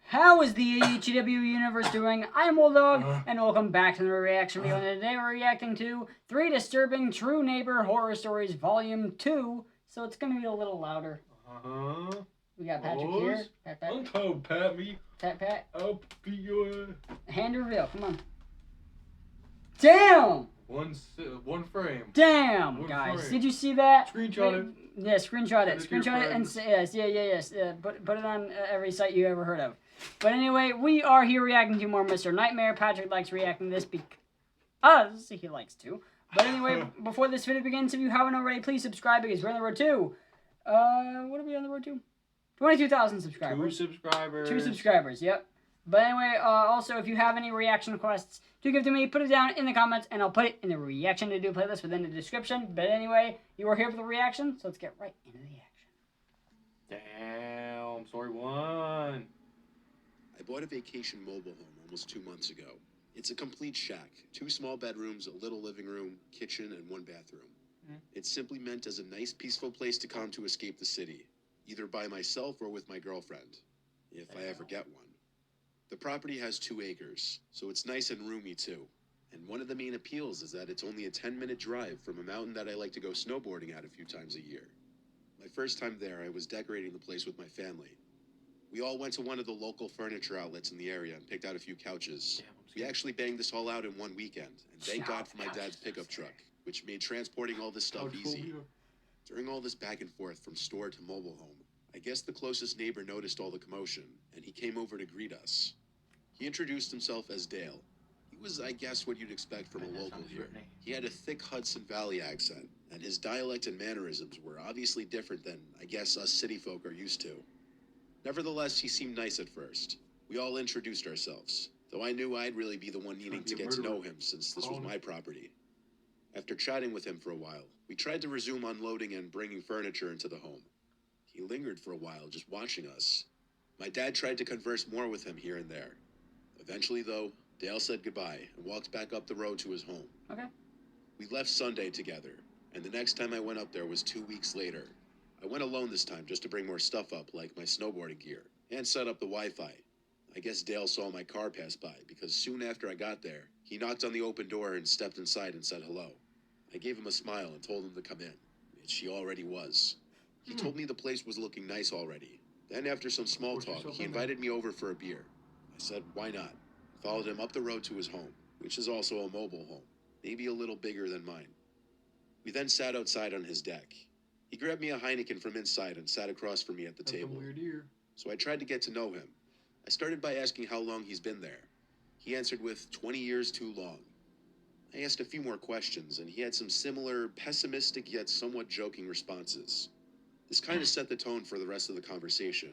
How is the AHW universe doing? I'm Bulldog, and welcome back to the reaction video. And today we're reacting to 3 Disturbing True Neighbor Horror Stories Volume 2. So it's going to be a little louder. We got Patrick here. Pat. Don't pat me. Pat. I'll beat your Hand reveal, come on. Damn! One frame. Damn, One guys. frame. Did you see that? Screenshot it. Yeah, screenshot it. Send it to Screenshot your it and friends. yes. Put it on every site you ever heard of. But anyway, we are here reacting to more Mr. Nightmare. Patrick likes reacting to this because he likes to. But anyway, before this video begins, if you haven't already, please subscribe because we're on the road to. What are we on the road to? 22,000 subscribers. 2 subscribers, yep. But anyway, also, if you have any reaction requests to give to me, put it down in the comments, and I'll put it in the reaction to do playlist within the description. But anyway, you are here for the reaction, so let's get right into the action. Damn, sorry, one. I bought a vacation mobile home almost 2 months ago. It's a complete shack. 2 small bedrooms, a little living room, kitchen, and 1 bathroom. It's simply meant as a nice, peaceful place to come to escape the city, either by myself or with my girlfriend, if I ever get one. The property has 2 acres, so it's nice and roomy too. And one of the main appeals is that it's only a 10-minute drive from a mountain that I like to go snowboarding at a few times a year. My first time there, I was decorating the place with my family. We all went to one of the local furniture outlets in the area and picked out a few couches. We actually banged this all out in one weekend, and thank God for my dad's pickup truck, which made transporting all this stuff easy. During all this back and forth from store to mobile home, I guess the closest neighbor noticed all the commotion, and he came over to greet us. He introduced himself as Dale. He was, I guess, what you'd expect from a local here. He had a thick Hudson Valley accent, and his dialect and mannerisms were obviously different than, I guess, us city folk are used to. Nevertheless, he seemed nice at first. We all introduced ourselves, though I knew I'd really be the one needing to get to know him since this was my property. After chatting with him for a while, we tried to resume unloading and bringing furniture into the home. He lingered for a while, just watching us. My dad tried to converse more with him here and there. Eventually, though, Dale said goodbye and walked back up the road to his home. Okay. We left Sunday together, and the next time I went up there was 2 weeks later. I went alone this time just to bring more stuff up, like my snowboarding gear, and set up the Wi-Fi. I guess Dale saw my car pass by, because soon after I got there, he knocked on the open door and stepped inside and said hello. I gave him a smile and told him to come in, which he already was. He told me the place was looking nice already. Then after some small talk, he invited me over for a beer. I said, why not? Followed him up the road to his home, which is also a mobile home, maybe a little bigger than mine. We then sat outside on his deck. He grabbed me a Heineken from inside and sat across from me at the table. So I tried to get to know him. I started by asking how long he's been there. He answered with 20 years too long. I asked a few more questions, and he had some similar, pessimistic yet somewhat joking responses. This kind of set the tone for the rest of the conversation.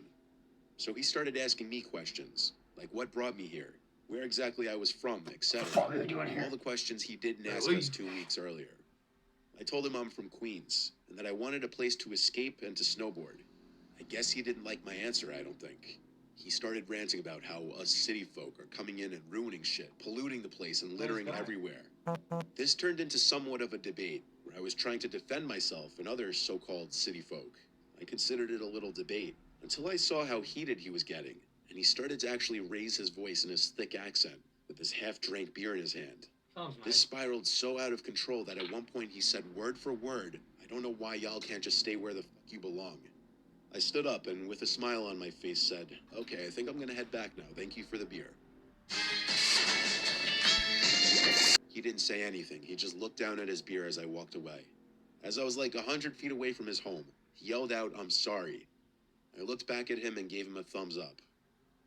So he started asking me questions, like what brought me here, where exactly I was from, etc. All the questions he didn't ask us 2 weeks earlier. I told him I'm from Queens, and that I wanted a place to escape and to snowboard. I guess he didn't like my answer, I don't think. He started ranting about how us city folk are coming in and ruining shit, polluting the place and littering everywhere. This turned into somewhat of a debate, where I was trying to defend myself and other so-called city folk. I considered it a little debate, until I saw how heated he was getting, and he started to actually raise his voice in his thick accent, with his half-drank beer in his hand. This spiraled so out of control that at one point he said word for word, I don't know why y'all can't just stay where the fuck you belong. I stood up and with a smile on my face said, okay, I think I'm gonna head back now. Thank you for the beer. He didn't say anything. He just looked down at his beer as I walked away. As I was like 100 feet away from his home, he yelled out, I'm sorry. I looked back at him and gave him a thumbs up.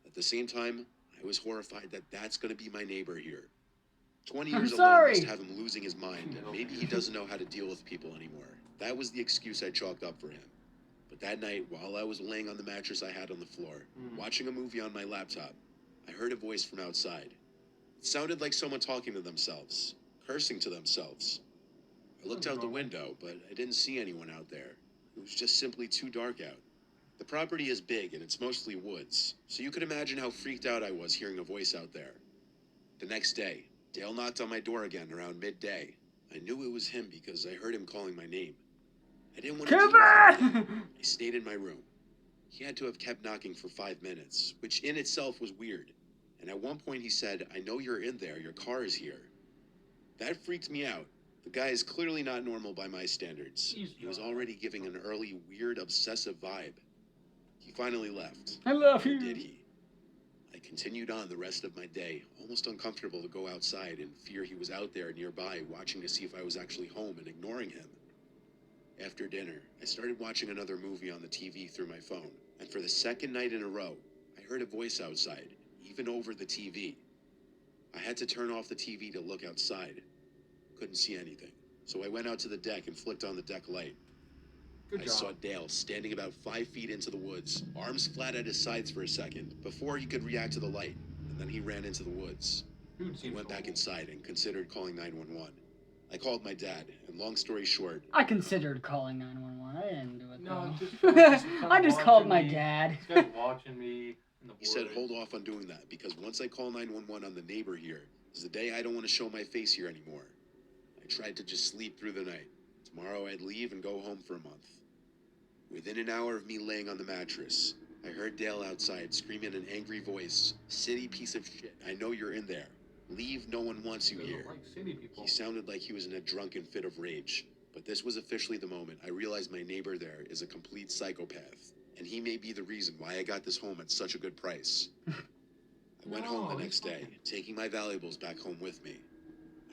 At the same time, I was horrified that that's gonna be my neighbor here. 20 years alone must have him losing his mind, and maybe he doesn't know how to deal with people anymore. That was the excuse I chalked up for him. But that night, while I was laying on the mattress I had on the floor, watching a movie on my laptop, I heard a voice from outside. It sounded like someone talking to themselves, cursing to themselves. I looked out the window, but I didn't see anyone out there. It was just simply too dark out. The property is big and it's mostly woods, so you could imagine how freaked out I was hearing a voice out there. The next day, Dale knocked on my door again around midday. I knew it was him because I heard him calling my name. I didn't want to deal with him again. I stayed in my room. He had to have kept knocking for 5 minutes, which in itself was weird. And at one point he said, "I know you're in there, your car is here." That freaked me out. The guy is clearly not normal by my standards. He was already giving an early, weird, obsessive vibe. He finally left. I love Or you. did he? I continued on the rest of my day, almost uncomfortable to go outside in fear he was out there nearby watching to see if I was actually home and ignoring him. After dinner, I started watching another movie on the TV through my phone, and for the second night in a row, I heard a voice outside, even over the TV. I had to turn off the TV to look outside. Couldn't see anything, so I went out to the deck and flicked on the deck light. Good I job. saw Dale standing about 5 feet into the woods, arms flat at his sides for a second, before he could react to the light, and then he ran into the woods. Dude He seems went back normal. inside and considered calling 911. I called my dad, and long story short, I considered calling 911. I didn't do it No, though. just kinda I just called my watching me. dad. This guy's watching me in the he said woods. hold off on doing that, because once I call 911 on the neighbor here, is the day I don't want to show my face here anymore. I tried to just sleep through the night. Tomorrow I'd leave and go home for a month. Within an hour of me laying on the mattress, I heard Dale outside scream in an angry voice, "City piece of shit, I know you're in there. Leave, no one wants you They here." look like city people. He sounded like he was in a drunken fit of rage, but this was officially the moment I realized my neighbor there is a complete psychopath, and he may be the reason why I got this home at such a good price. I went home the No, next he's day, fine. taking my valuables back home with me.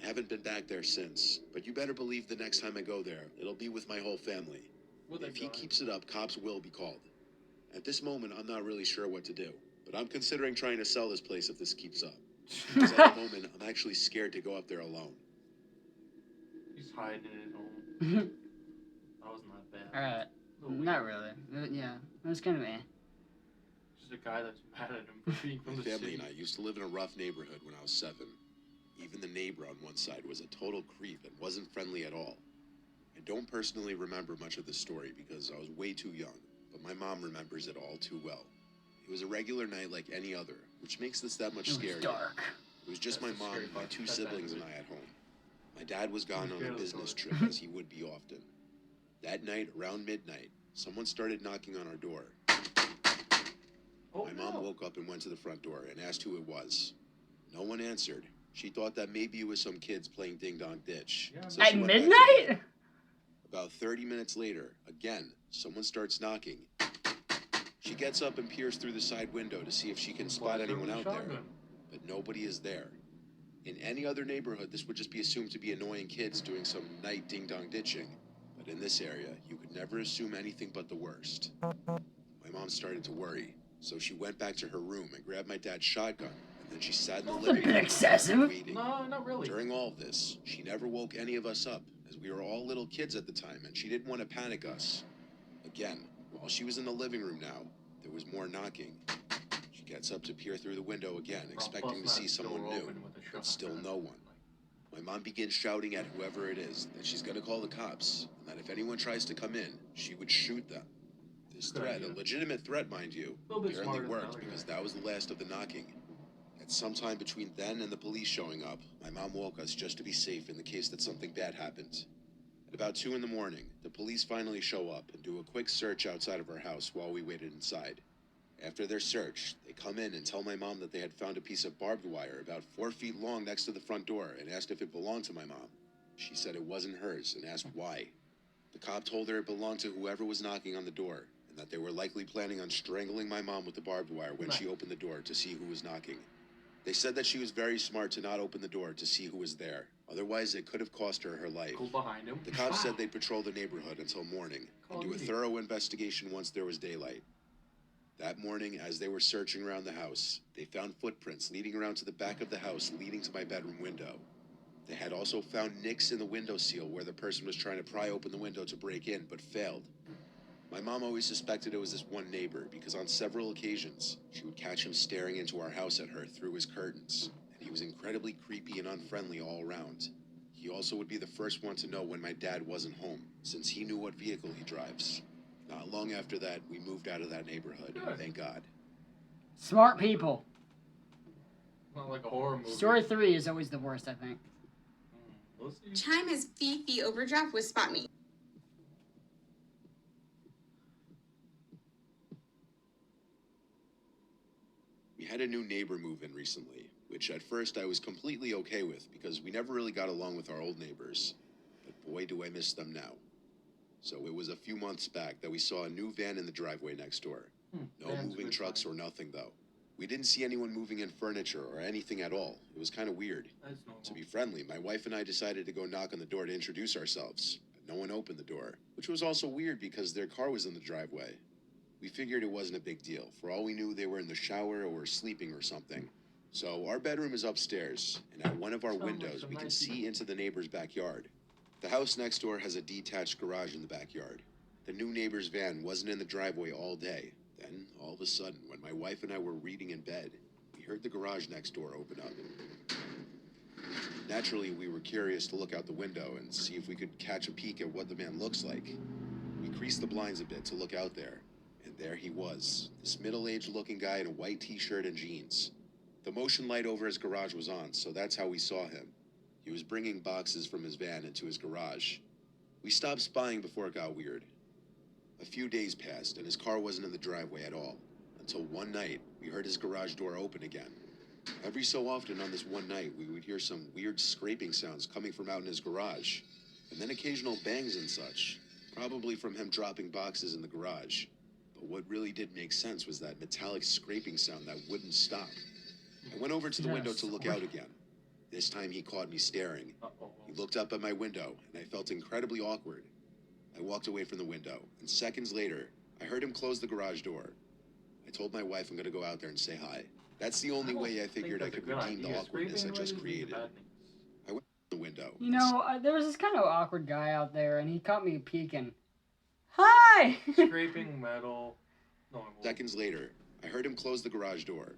I haven't been back there since, but you better believe the next time I go there, it'll be with my whole family. With a If he gun. keeps it up, cops will be called. At this moment, I'm not really sure what to do, but I'm considering trying to sell this place if this keeps up. Because at the moment, I'm actually scared to go up there alone. He's hiding in his home. That was not bad. Alright. Little Not weird. really. Yeah. It was kind of eh. Just a guy that's mad at him for being from My the family city. and I used to live in a rough neighborhood when I was 7. Even the neighbor on one side was a total creep and wasn't friendly at all. I don't personally remember much of the story because I was way too young, but my mom remembers it all too well. It was a regular night like any other, which makes this that much It was scarier. dark. It was just That's my the mom, scary my part. 2 That's siblings, and accurate. I at home. My dad was gone on Scared a of the business dark. trip, as he would be often. That night, around midnight, someone started knocking on our door. Oh, My mom no. woke up and went to the front door and asked who it was. No one answered. She thought that maybe it was some kids playing Ding Dong Ditch. Yeah, So At she went back to midnight? bed. About 30 minutes later, again, someone starts knocking. She gets up and peers through the side window to see if she can spot Blast her anyone with a out there, shotgun. but nobody is there. In any other neighborhood, this would just be assumed to be annoying kids doing some night Ding Dong ditching. But in this area, you could never assume anything but the worst. My mom started to worry, so she went back to her room and grabbed my dad's shotgun, and then she sat in the That's a living bit room excessive. waiting. No, not really. During all of this, she never woke any of us up, as we were all little kids at the time, and she didn't want to panic us. Again, while she was in the living room now, there was more knocking. She gets up to peer through the window again, expecting to see someone new, but still no one. My mom begins shouting at whoever it is that she's going to call the cops, and that if anyone tries to come in, she would shoot them. This Good threat, idea. a legitimate threat, mind you, A little bit apparently smarter than worked the other because guy. that was the last of the knocking. At some time between then and the police showing up, my mom woke us just to be safe in the case that something bad happened. At about 2 in the morning, the police finally show up and do a quick search outside of our house while we waited inside. After their search, they come in and tell my mom that they had found a piece of barbed wire about 4 feet long next to the front door and asked if it belonged to my mom. She said it wasn't hers and asked why. The cop told her it belonged to whoever was knocking on the door, and that they were likely planning on strangling my mom with the barbed wire when she opened the door to see who was knocking. They said that she was very smart to not open the door to see who was there. Otherwise, it could have cost her her life. Go behind him. The cops said Wow. they'd patrol the neighborhood until morning Call and do a of Duty. thorough investigation once there was daylight. That morning, as they were searching around the house, they found footprints leading around to the back of the house leading to my bedroom window. They had also found nicks in the window sill where the person was trying to pry open the window to break in, but failed. My mom always suspected it was this one neighbor because on several occasions, she would catch him staring into our house at her through his curtains, and he was incredibly creepy and unfriendly all around. He also would be the first one to know when my dad wasn't home, since he knew what vehicle he drives. Not long after that, we moved out of that neighborhood, Good. thank God. Smart people. Not like a horror movie. Story 3 is always the worst, I think. Let's see. Chime as Fifi overdraft with Spot Me. We had a new neighbor move in recently, which at first I was completely okay with because we never really got along with our old neighbors. But boy, do I miss them now. So it was a few months back that we saw a new van in the driveway next door. No moving trucks or nothing, though. We didn't see anyone moving in furniture or anything at all. It was kind of weird. That's normal. To be friendly, my wife and I decided to go knock on the door to introduce ourselves, but no one opened the door, which was also weird because their car was in the driveway. We figured it wasn't a big deal. For all we knew, they were in the shower or sleeping or something. So our bedroom is upstairs, and at one of our Sounds like windows, some we can nice see people. into the neighbor's backyard. The house next door has a detached garage in the backyard. The new neighbor's van wasn't in the driveway all day. Then, all of a sudden, when my wife and I were reading in bed, we heard the garage next door open up. Naturally, we were curious to look out the window and see if we could catch a peek at what the man looks like. We creased the blinds a bit to look out there, and there he was, this middle-aged looking guy in a white t-shirt and jeans. The motion light over his garage was on, so that's how we saw him. He was bringing boxes from his van into his garage. We stopped spying before it got weird. A few days passed, and his car wasn't in the driveway at all, until one night, we heard his garage door open again. Every so often on this one night, we would hear some weird scraping sounds coming from out in his garage, and then occasional bangs and such, probably from him dropping boxes in the garage. But what really did make sense was that metallic scraping sound that wouldn't stop. I went over to the window to look out again. This time he caught me staring. He looked up at my window, and I felt incredibly awkward. I walked away from the window, and seconds later, I heard him close the garage door. I told my wife I'm gonna go out there and say hi. That's the only way I figured I could redeem the awkwardness I just created. I went to the window. You know, there was this kind of awkward guy out there, and he caught me peeking. Hi! Scraping metal. Normal. Seconds later, I heard him close the garage door.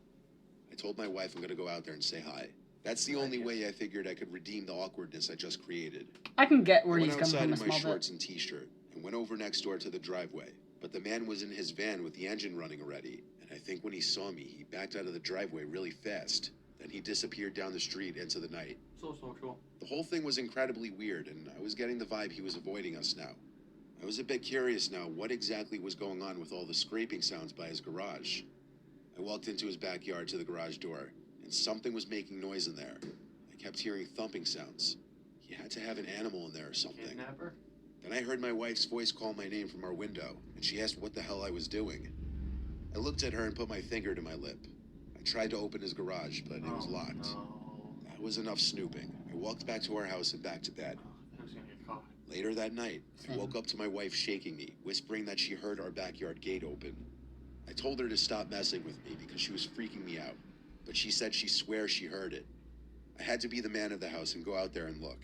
I told my wife I'm gonna go out there and say hi. That's the only way I figured I could redeem the awkwardness I just created. I can get where I he's went coming outside from a in my small shorts bit. and t-shirt and went over next door to the driveway. But the man was in his van with the engine running already, and I think when he saw me, he backed out of the driveway really fast. Then he disappeared down the street into the night. So social. The whole thing was incredibly weird, and I was getting the vibe he was avoiding us now. I was a bit curious now what exactly was going on with all the scraping sounds by his garage. I walked into his backyard to the garage door, and something was making noise in there. I kept hearing thumping sounds. He had to have an animal in there or something. Kidnapper? Then I heard my wife's voice call my name from our window, and she asked what the hell I was doing. I looked at her and put my finger to my lip. I tried to open his garage, but it was locked. No. That was enough snooping. I walked back to our house and back to bed. I was gonna get caught. Later that night, I Same. woke up to my wife shaking me, whispering that she heard our backyard gate open. I told her to stop messing with me because she was freaking me out, but she said she swears she heard it. I had to be the man of the house and go out there and look.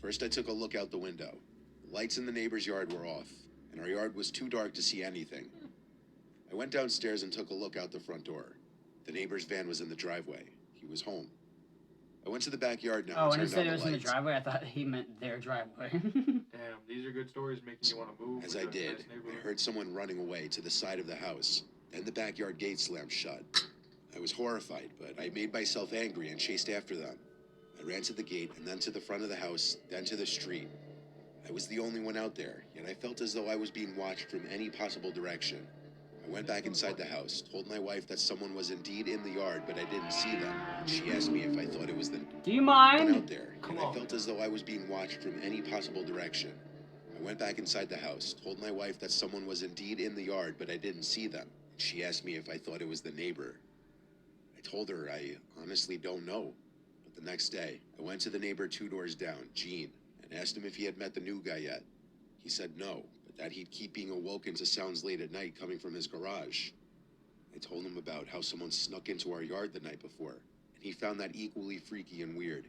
First, I took a look out the window. The lights in the neighbor's yard were off, and our yard was too dark to see anything. I went downstairs and took a look out the front door. The neighbor's van was in the driveway. He was home. I went to the backyard now Oh, and when he turned said on it the was in the lights. driveway, I thought he meant their driveway. Damn, these are good stories making you want to move. As with I a did, nice I neighborhood. heard someone running away to the side of the house. Then the backyard gate slammed shut. I was horrified, but I made myself angry and chased after them. I ran to the gate and then to the front of the house, then to the street. I was the only one out there, yet I felt as though I was being watched from any possible direction. I went back inside the house, told my wife that someone was indeed in the yard, but I didn't see them. She asked me if I thought it was the Do you one mind? out there, and I felt as though I was being watched from any possible direction. I went back inside the house, told my wife that someone was indeed in the yard, but I didn't see them. She asked me if I thought it was the neighbor. I told her I honestly don't know. But the next day, I went to the neighbor 2 doors down, Gene, and asked him if he had met the new guy yet. He said no, but that he'd keep being awoken to sounds late at night coming from his garage. I told him about how someone snuck into our yard the night before, and he found that equally freaky and weird.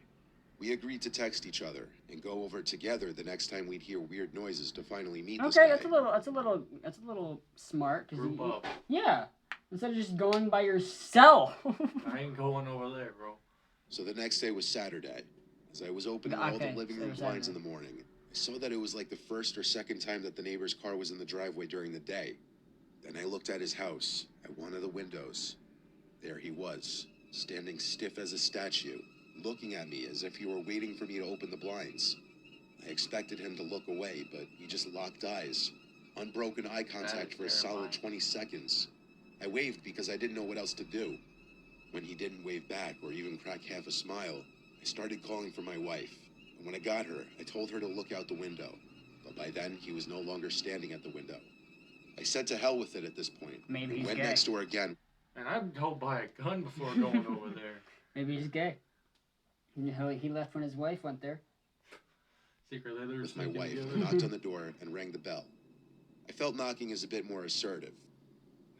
We agreed to text each other and go over together the next time we'd hear weird noises to finally meet this Okay, guy. that's a little smart. 'Cause Group up. yeah, instead of just going by yourself. I ain't going over there, bro. So the next day was Saturday. As I was opening all Okay, the living so room it was blinds in Saturday. the morning, I saw that it was like the first or second time that the neighbor's car was in the driveway during the day. Then I looked at his house, at one of the windows. There he was, standing stiff as a statue, looking at me as if he were waiting for me to open the blinds. I expected him to look away, but he just locked eyes. Unbroken eye contact for a solid terrifying. 20 seconds. I waved because I didn't know what else to do. When he didn't wave back or even crack half a smile, I started calling for my wife. And when I got her, I told her to look out the window. But by then, he was no longer standing at the window. I said to hell with it at this point. Maybe and he's went gay. next door again. And I'd go buy a gun before going over there. Maybe he's gay. You know, he left when his wife went there. Secretly, they're With my sneaking wife, together. knocked on the door and rang the bell. I felt knocking is a bit more assertive.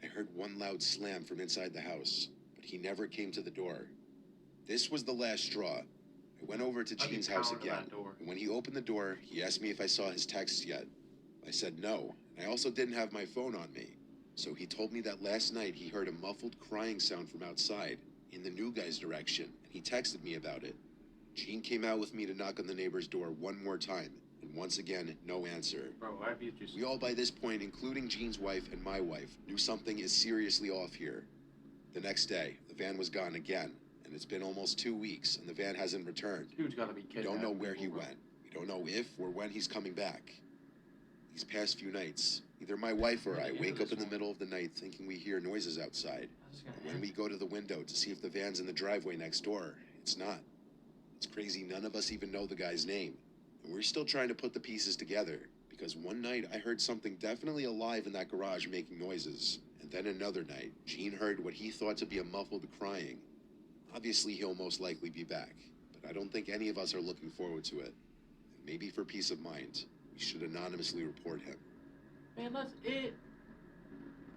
I heard one loud slam from inside the house, but he never came to the door. This was the last straw. I went over to I'd be Gene's house pounding again, that door. and when he opened the door, he asked me if I saw his texts yet. I said no, and I also didn't have my phone on me. So he told me that last night he heard a muffled crying sound from outside, in the new guy's direction, and he texted me about it. Gene came out with me to knock on the neighbor's door one more time, and once again, no answer. Bro, I'd be just... We all by this point, including Gene's wife and my wife, knew something is seriously off here. The next day, the van was gone again, and it's been almost 2 weeks, and the van hasn't returned. Dude's gotta be We kidding. don't know where he went. We don't know if or when he's coming back. These past few nights, either my wife or I wake up in the middle of the night thinking we hear noises outside. And when we go to the window to see if the van's in the driveway next door, it's not. It's crazy none of us even know the guy's name. And we're still trying to put the pieces together, because one night I heard something definitely alive in that garage making noises. And then another night, Gene heard what he thought to be a muffled crying. Obviously he'll most likely be back, but I don't think any of us are looking forward to it. And maybe for peace of mind, we should anonymously report him. Man, that's it.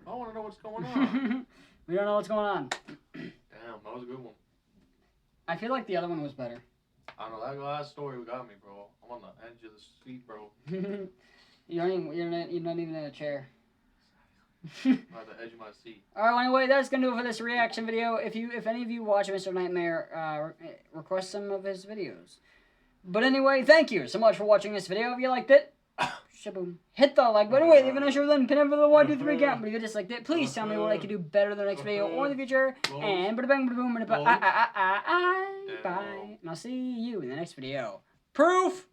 I want to know what's going on. We don't know what's going on. Damn, that was a good one. I feel like the other one was better. I don't know, that last story got me, bro. I'm on the edge of the seat, bro. You're not even in a chair. I'm at the edge of my seat. Alright, well, anyway, that's gonna do it for this reaction video. If any of you watch Mr. Nightmare, request some of his videos. But anyway, thank you so much for watching this video. If you liked it, shaboom, hit the like button. Wait, leave a nice review, then pin it for the 1, 2, 3 count. But if you disliked it, please tell me what I could do better in the next video or in the future. And bada bang, bada boom, bada bye. And I'll see you in the next video. Proof